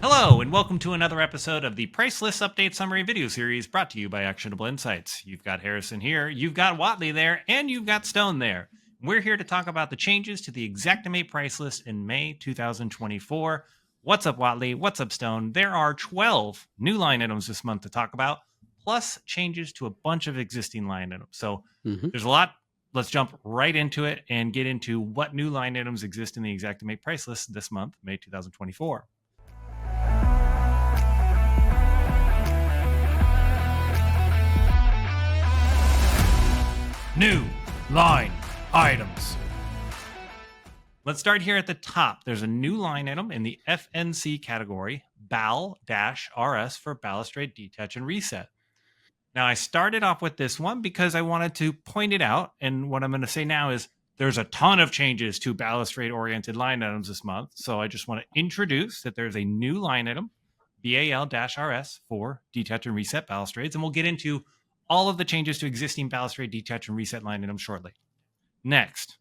Hello, and welcome to another episode of the Price List Update Summary video series brought to you by Actionable Insights. You've got Harrison here, you've got Whatley there, and you've got Stone there. We're here to talk about the changes to the Xactimate price list in May 2024. What's up, Whatley? What's up, Stone? There are 12 new line items this month to talk about, plus changes to a bunch of existing line items. So there's a lot. Let's jump right into it and get into what new line items exist in the Xactimate price list this month, May 2024. New line items. Let's start here at the top. There's a new line item in the FNC category, BAL-RS for balustrade detach and reset. Now, I started off with this one because I wanted to point it out, and what I'm going to say now is there's a ton of changes to balustrade-oriented line items this month, so I just want to introduce that there's a new line item, BAL-RS for detach and reset balustrades, and we'll get into all of the changes to existing balustrade detach and reset line items shortly. Next,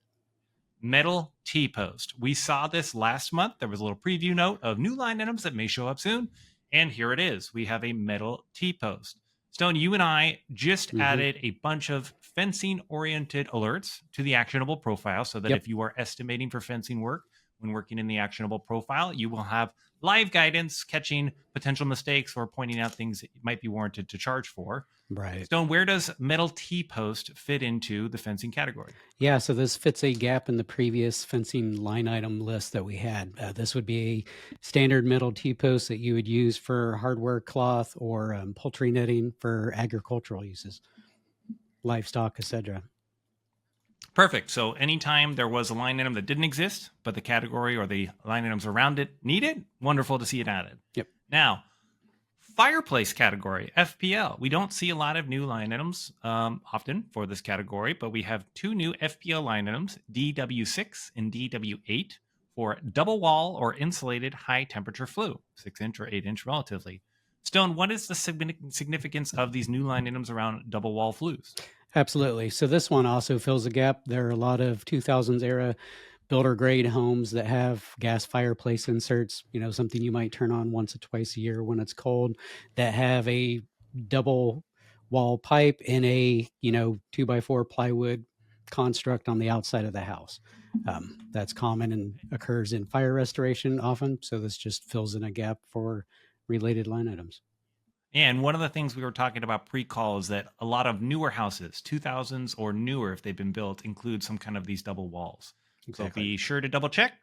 metal T-post. We saw this last month. There was a little preview note of new line items that may show up soon, and here it is. We have a metal T-post. Stone, you and I just added a bunch of fencing-oriented alerts to the Actionable profile so that if you are estimating for fencing work when working in the Actionable profile, you will have live guidance catching potential mistakes or pointing out things that might be warranted to charge for. Right. Stone, where does metal T-post fit into the fencing category? Yeah, so this fits a gap in the previous fencing line item list that we had. This would be a standard metal T-post that you would use for hardware cloth or poultry netting for agricultural uses, livestock, etc. Perfect. So anytime there was a line item that didn't exist, but the category or the line items around it needed, wonderful to see it added. Yep. Now, fireplace category, FPL. We don't see a lot of new line items often for this category, but we have two new FPL line items, DW6 and DW8, for double wall or insulated high temperature flue, 6-inch or 8-inch relatively. Stone, what is the significance of these new line items around double wall flues? Absolutely. So this one also fills a gap. There are a lot of 2000s era builder grade homes that have gas fireplace inserts, something you might turn on once or twice a year when it's cold, that have a double wall pipe in a 2x4 plywood construct on the outside of the house. That's common and occurs in fire restoration often. So this just fills in a gap for related line items. And one of the things we were talking about pre-call is that a lot of newer houses, 2000s or newer, if they've been built, include some kind of these double walls. Exactly. So be sure to double check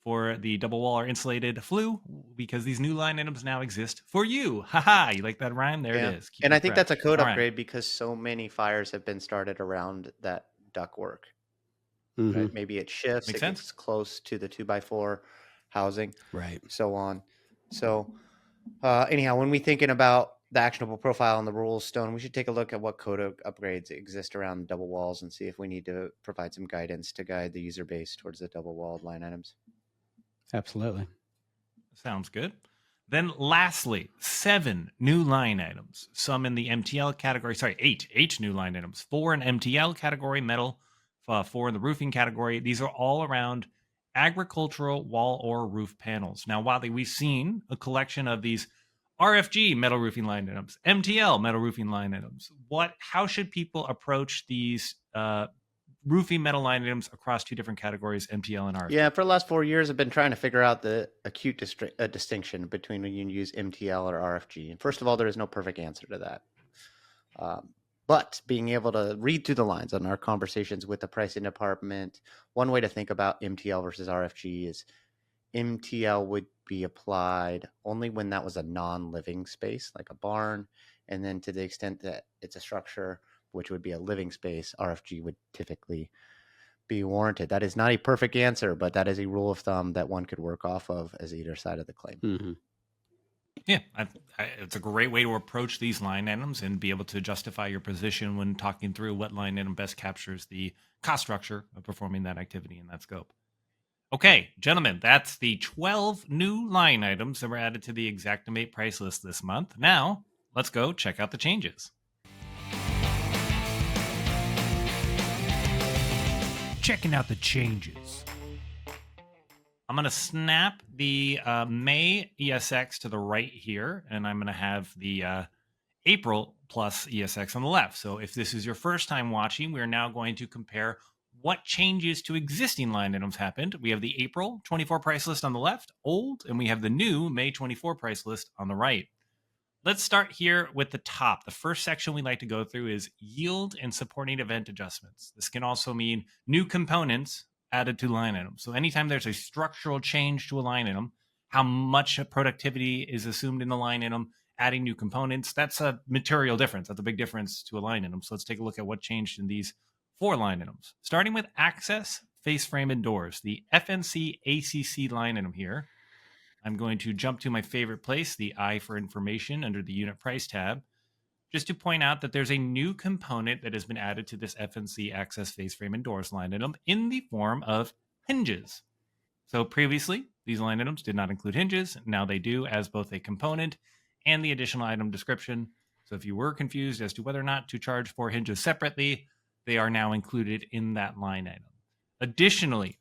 for the double wall or insulated flue because these new line items now exist for you. Haha, you like that rhyme? There it is. And I think that's a code upgrade because so many fires have been started around that ductwork. Right? Maybe it shifts, it gets close to the 2x4 housing, right? So on. So anyhow, when we're thinking about the Actionable profile and the rules, Stone, we should take a look at what code upgrades exist around double walls and see if we need to provide some guidance to guide the user base towards the double walled line items. Absolutely. Sounds good. Then lastly, 7 new line items, some in the MTL category, 8 new line items, 4 in MTL category, metal, 4 in the roofing category. These are all around agricultural wall or roof panels. Now, Whatley, we've seen a collection of these RFG metal roofing line items, MTL metal roofing line items. How should people approach these roofing metal line items across 2 different categories, MTL and RFG? Yeah, for the last 4 years, I've been trying to figure out the acute distinction between when you use MTL or RFG. And first of all, there is no perfect answer to that. But being able to read through the lines on our conversations with the pricing department, one way to think about MTL versus RFG is MTL would be applied only when that was a non-living space, like a barn. And then to the extent that it's a structure, which would be a living space, RFG would typically be warranted. That is not a perfect answer, but that is a rule of thumb that one could work off of as either side of the claim. Yeah, it's a great way to approach these line items and be able to justify your position when talking through what line item best captures the cost structure of performing that activity in that scope. Okay, gentlemen, that's the 12 new line items that were added to the Xactimate price list this month. Now, let's go check out the changes. Checking out the changes. I'm going to snap the May ESX to the right here, and I'm going to have the April plus ESX on the left. So if this is your first time watching, we're now going to compare what changes to existing line items happened. We have the April 24 price list on the left, old, and we have the new May 24 price list on the right. Let's start here with the top. The first section we like to go through is yield and supporting event adjustments. This can also mean new components added to line items. So anytime there's a structural change to a line item, how much productivity is assumed in the line item, adding new components, that's a material difference. That's a big difference to a line item. So let's take a look at what changed in these 4 line items. Starting with access, face frame, and doors, the FNC ACC line item here. I'm going to jump to my favorite place, the I for information under the unit price tab, just to point out that there's a new component that has been added to this FNC access face frame and doors line item in the form of hinges. So previously, these line items did not include hinges. Now they do as both a component and the additional item description. So if you were confused as to whether or not to charge for hinges separately, they are now included in that line item. Additionally,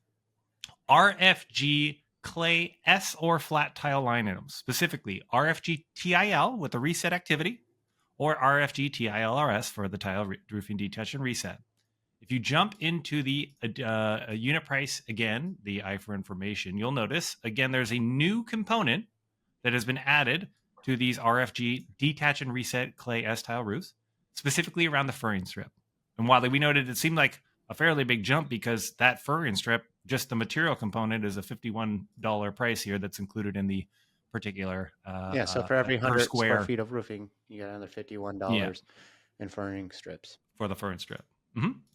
RFG clay S or flat tile line items, specifically RFG TIL with a reset activity or RFG TILRS for the tile roofing detach and reset. If you jump into the unit price again, the I for information, you'll notice again there's a new component that has been added to these RFG detach and reset clay S tile roofs, specifically around the furring strip. And while we noted it seemed like a fairly big jump because that furring strip, just the material component, is a $51 price here that's included in the particular so for every 100 square square feet of roofing, you got another $51 in furring strips. For the furring strip.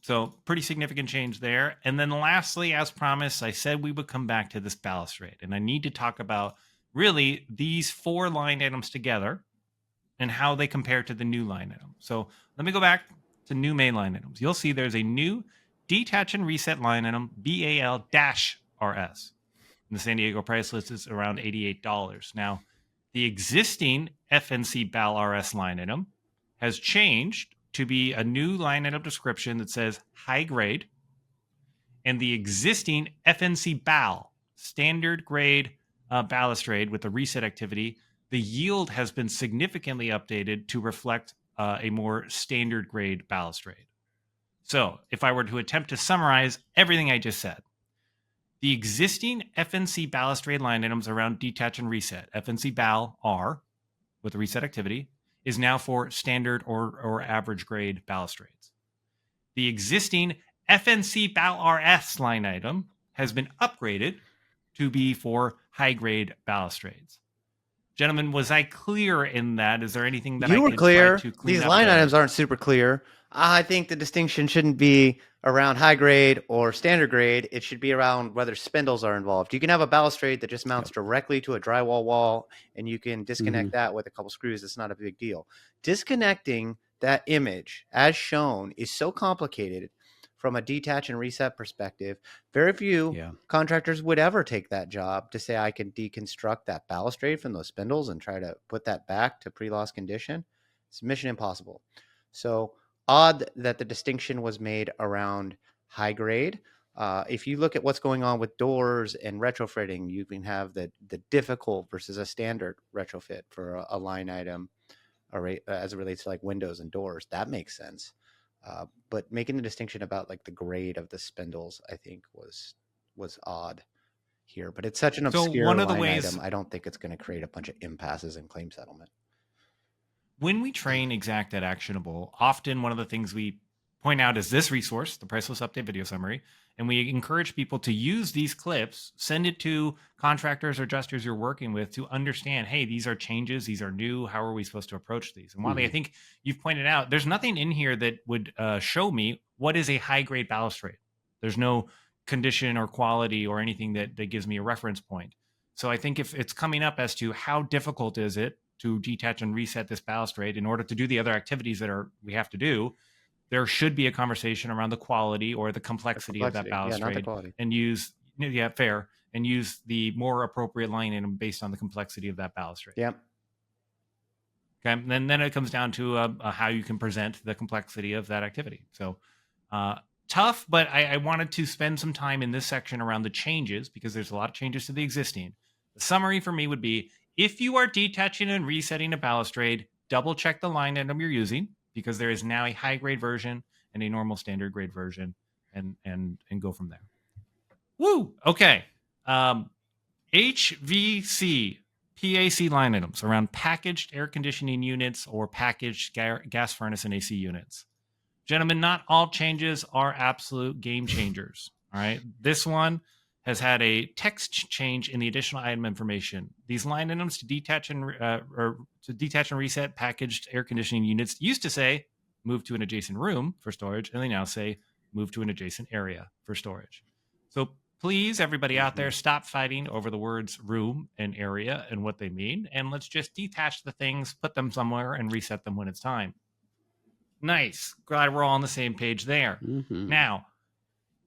So pretty significant change there. And then lastly, as promised, I said we would come back to this balustrade. And I need to talk about really these 4 line items together and how they compare to the new line item. So let me go back to new main line items. You'll see there's a new detach and reset line item, BAL-RS. And the San Diego price list is around $88. Now, the existing FNCBAL RS line item has changed to be a new line item description that says high grade, and the existing FNCBAL standard grade balustrade with the reset activity, the yield has been significantly updated to reflect a more standard grade balustrade. So if I were to attempt to summarize everything I just said, the existing FNC balustrade line items around detach and reset, FNCBAL R with the reset activity, is now for standard or average grade balustrades. The existing FNCBAL RS line item has been upgraded to be for high grade balustrades. Gentlemen, was I clear in that? Is there anything that you I were could clear? try to clean These up line there? items aren't super clear. I think the distinction shouldn't be around high grade or standard grade. It should be around whether spindles are involved. You can have a balustrade that just mounts directly to a drywall wall, and you can disconnect that with a couple screws. It's not a big deal. Disconnecting that image as shown is so complicated from a detach and reset perspective. Very few contractors would ever take that job to say, I can deconstruct that balustrade from those spindles and try to put that back to pre-loss condition. It's mission impossible. So odd that the distinction was made around high grade. If you look at what's going on with doors and retrofitting, you can have the difficult versus a standard retrofit for a line item as it relates to like windows and doors. That makes sense. But making the distinction about like the grade of the spindles, I think was odd here. But it's such an obscure line item. I don't think it's going to create a bunch of impasses in claim settlement. When we train Xact at Actionable, often one of the things we point out is this resource, the Price List Update Video Summary, and we encourage people to use these clips, send it to contractors or adjusters you're working with to understand, hey, these are changes, these are new, how are we supposed to approach these? And Whatley, I think you've pointed out, there's nothing in here that would show me what is a high-grade balustrade. There's no condition or quality or anything that gives me a reference point. So I think if it's coming up as to how difficult is it to detach and reset this balustrade in order to do the other activities that we have to do, there should be a conversation around the quality or the complexity of that balustrade, and use and use the more appropriate line item based on the complexity of that balustrade. Yep. Okay. And then it comes down to how you can present the complexity of that activity. So tough, but I wanted to spend some time in this section around the changes because there's a lot of changes to the existing. The summary for me would be, if you are detaching and resetting a balustrade, double check the line item you're using because there is now a high grade version and a normal standard grade version, and go from there. Woo! Okay. HVC PAC line items around packaged air conditioning units or packaged gas furnace and AC units. Gentlemen, not all changes are absolute game changers. All right. This one has had a text change in the additional item information. These line items to detach and reset packaged air conditioning units used to say move to an adjacent room for storage, and they now say move to an adjacent area for storage. So please, everybody out there, stop fighting over the words room and area and what they mean, and let's just detach the things, put them somewhere, and reset them when it's time. Nice. Glad we're all on the same page there. Now,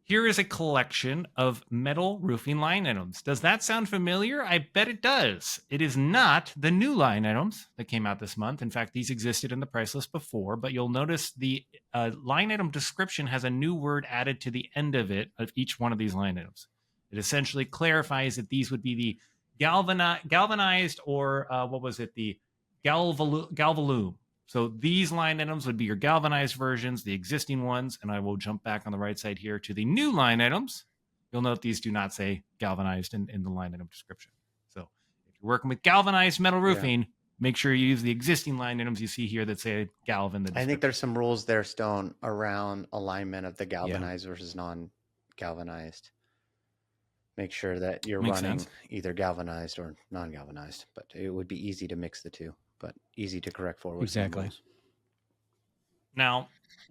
here is a collection of metal roofing line items. Does that sound familiar? I bet it does. It is not the new line items that came out this month. In fact, these existed in the price list before, but you'll notice the line item description has a new word added to the end of it, of each one of these line items. It essentially clarifies that these would be the galvanized or the galvalume. So these line items would be your galvanized versions, the existing ones, and I will jump back on the right side here to the new line items. You'll note these do not say galvanized in the line item description. So if you're working with galvanized metal roofing, make sure you use the existing line items you see here that say galv in the description. I think there's some rules there, Stone, around alignment of the galvanized versus non-galvanized. Make sure that you're running either galvanized or non-galvanized, but it would be easy to mix the two. But easy to correct for. Exactly. Now,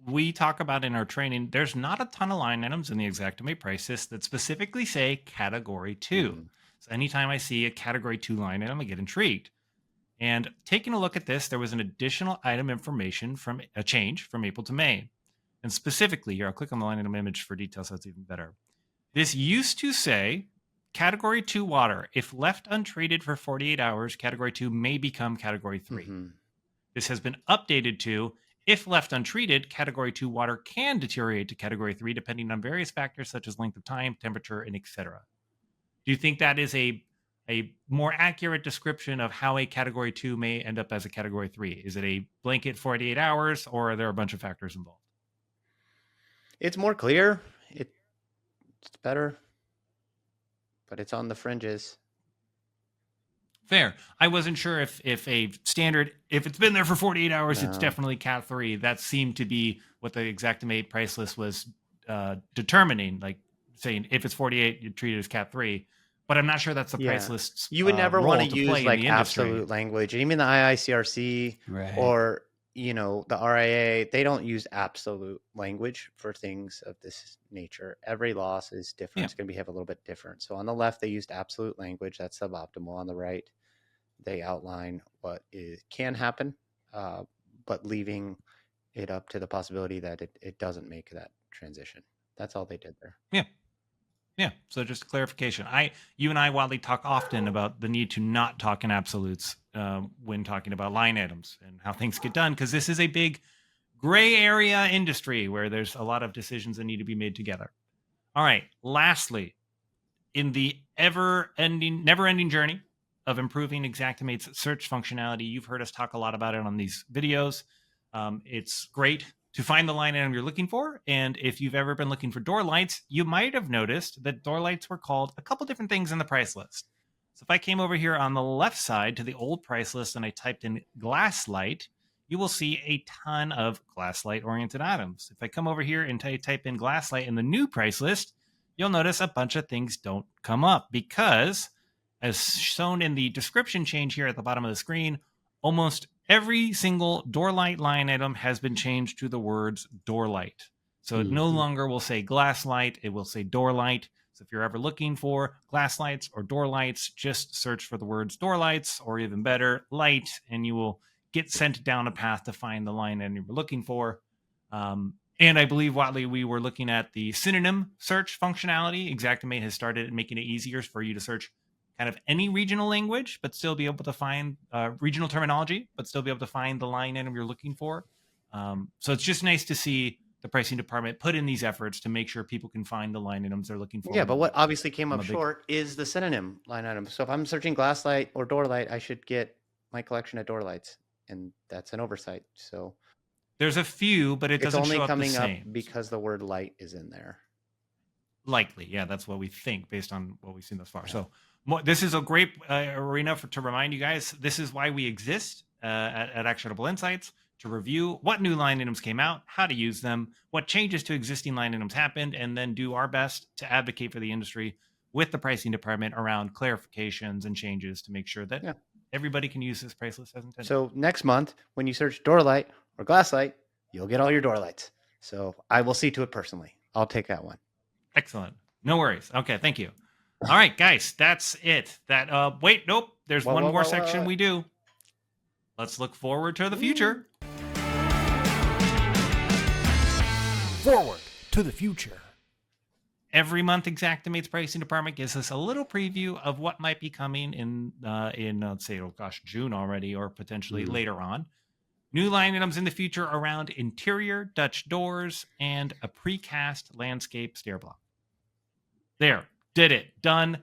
we talk about in our training, there's not a ton of line items in the Xactimate price list that specifically say Category 2. So anytime I see a Category 2 line item, I get intrigued. And taking a look at this, there was an additional item information from a change from April to May. And specifically here, I'll click on the line item image for details so it's even better. This used to say, Category 2 water, if left untreated for 48 hours, Category 2 may become Category 3. This has been updated to, if left untreated, Category 2 water can deteriorate to Category 3 depending on various factors such as length of time, temperature, and etc. Do you think that is a more accurate description of how a Category 2 may end up as a Category 3? Is it a blanket 48 hours, or are there a bunch of factors involved? It's more clear. It's better. But it's on the fringes. Fair. I wasn't sure if a standard, if it's been there for 48 hours, it's definitely Cat 3. That seemed to be what the Xactimate price list was determining, like saying if it's 48, you treat it as Cat 3. But I'm not sure that's the price list's You would never want to use like industry. absolute language. And even the IICRC or the RIA, they don't use absolute language for things of this nature. Every loss is different. It's going to behave a little bit different. So on the left, they used absolute language. That's suboptimal. On the right, they outline what can happen, but leaving it up to the possibility that it doesn't make that transition. That's all they did there. Yeah. So just clarification. You and I, Whatley, talk often about the need to not talk in absolutes when talking about line items and how things get done, because this is a big gray area industry where there's a lot of decisions that need to be made together. All right. Lastly, in the never-ending journey of improving Xactimate's search functionality, you've heard us talk a lot about it on these videos. It's great to find the line item you're looking for. And if you've ever been looking for door lights, you might have noticed that door lights were called a couple different things in the price list. So if I came over here on the left side to the old price list and I typed in glass light, you will see a ton of glass light oriented items. If I come over here and type in glass light in the new price list, you'll notice a bunch of things don't come up because, as shown in the description change here at the bottom of the screen, almost every single door light line item has been changed to the words door light. So it no longer will say glass light, it will say door light. So if you're ever looking for glass lights or door lights, just search for the words door lights, or even better, light, and you will get sent down a path to find the line item you're looking for. And I believe, Whatley, we were looking at the synonym search functionality. Xactimate has started making it easier for you to search kind of any regional language, but still be able to find regional terminology, but still be able to find the line item you're looking for. So it's just nice to see the pricing department put in these efforts to make sure people can find the line items they're looking for. Yeah, but what obviously came I'm up a big- short is the synonym line item. So if I'm searching glass light or door light, I should get my collection of door lights, and that's an oversight. So There's a few, but it it's doesn't only show up the coming up same. because the word light is in there. Likely, yeah, that's what we think based on what we've seen thus far. Yeah. So this is a great arena to remind you guys. This is why we exist at Actionable Insights, to review what new line items came out, how to use them, what changes to existing line items happened, and then do our best to advocate for the industry with the pricing department around clarifications and changes to make sure that everybody can use this price list as intended. So next month, when you search door light or glass light, you'll get all your door lights. So I will see to it personally. I'll take that one. Excellent. No worries. Okay, thank you. All right, guys, that's it. That wait, nope. There's one more section we do. Let's look forward to the future. Forward to the future. Every month, Xactimate's pricing department gives us a little preview of what might be coming in let's say, June already, or potentially later on. New line items in the future around interior Dutch doors and a precast landscape stair block. There, did it, done,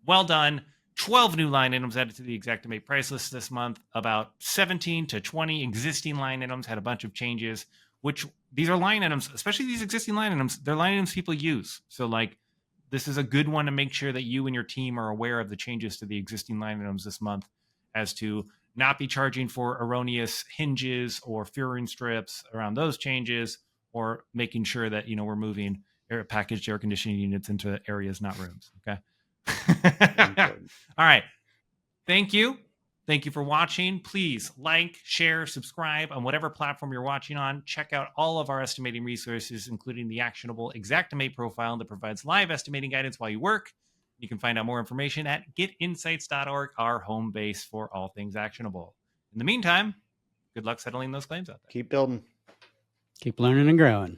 well done. 12 new line items added to the Xactimate price list this month. About 17 to 20 existing line items had a bunch of changes, which these are line items, especially these existing line items, they're line items people use. So like, this is a good one to make sure that you and your team are aware of the changes to the existing line items this month, as to not be charging for erroneous hinges or furring strips around those changes, or making sure that, we're moving packaged air conditioning units into areas, not rooms. Okay. All right. Thank you. Thank you for watching. Please like, share, subscribe on whatever platform you're watching on. Check out all of our estimating resources, including the Actionable Xactimate profile that provides live estimating guidance while you work. You can find out more information at getinsights.org, our home base for all things actionable. In the meantime, good luck settling those claims out there. Keep building. Keep learning and growing.